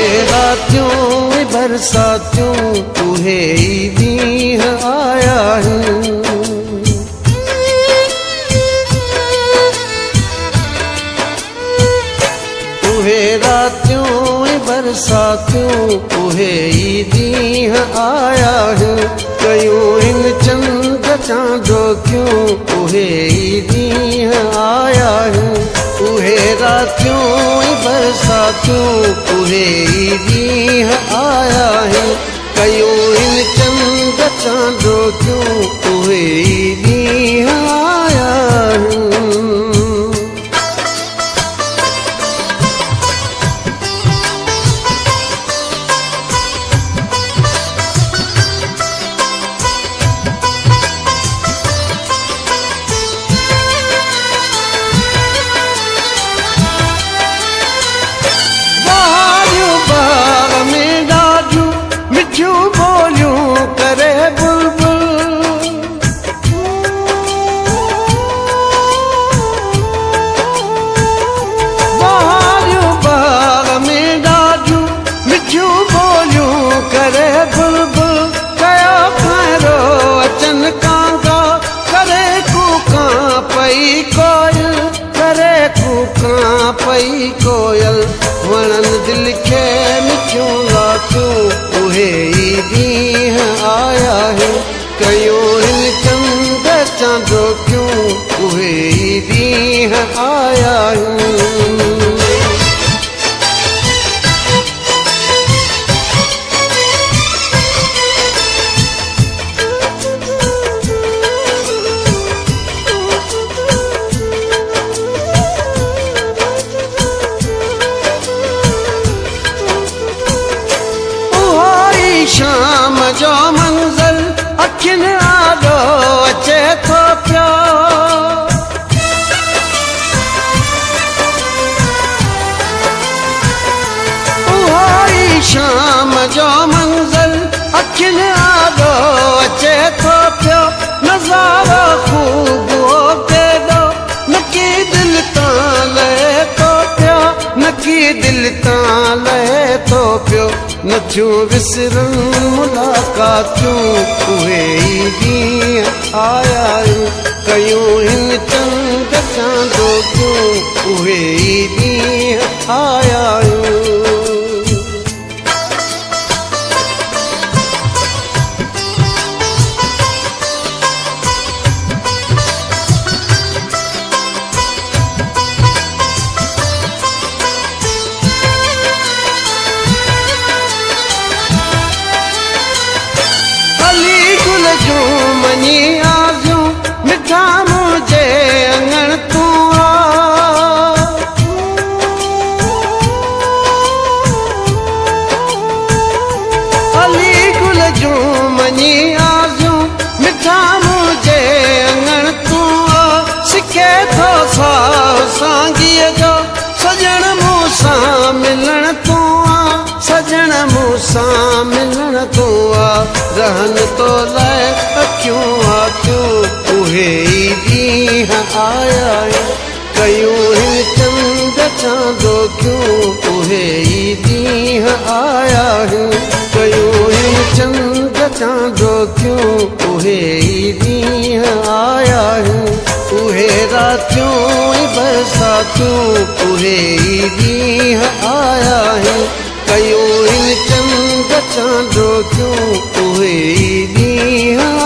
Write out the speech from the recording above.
उहे रातियूं बरसातियूं उहे ई ॾींहं आया आहिनि। उहे रातियूं बरसातियूं उहे ई ॾींहं आया आहिनि। कयूं हिन चंद चांदोकियूं उहे ई ॾींहं आया आहिनि। उहे रातियूं बरसातियूं उहे ई ॾींहं आया आहिनि। कयूं हिन चंद चांदोकियूं उहे ई ॾींहं आया आहिनि। पई कोयल वणनि दिलि खे मिठियूं लातियूं उहे ई ॾींहं आया आहिनि। कयूं हिन चंद चांदोकियूं उहे ई ॾींहं आया आहिनि। शाम जो मंज़र अखियुनि आॾो अचे थो पियो। उहो ई शाम जो मंज़र अखियुनि आॾो अचे थो पियो। नज़ारो ख़ूब हो केॾो नकी दिलि तां लहे थो पियो। नकी दिलि तां लहे थो पियो। नथियूं विसरनि मुलाक़ातियूं उहे ई ॾींहं आया आहिनि। कयूं हिन चंद चांदोकियूं उहे ई ॾींहं आया आहिनि। मनी आज़ूं मिठा मुंहिंजे अंगण तूं आ। अली गुल जूं मनी आज़ूं मिठा मुंहिंजे अंगण तूं आ। सिके थो साओ सांगीअ जो सजण मूंसां मिलण तूं आ। सजण मूंसां मिलण तूं आ। रहन तो लाइ अखियूं आखियूं उहे ई ॾींहं आया आहिनि। कयूं हिन चंद चांदोकियूं उहे ई ॾींहं आया आहिनि। कयूं हिन चंद चांदोकियूं उहे ई ॾींहं आया आहिनि। उहे रातियूं बरसातियूं उहे ई ॾींहं आया आहिनि। कयूं हिन चंद चांदोकियूं उहे ई ॾींहं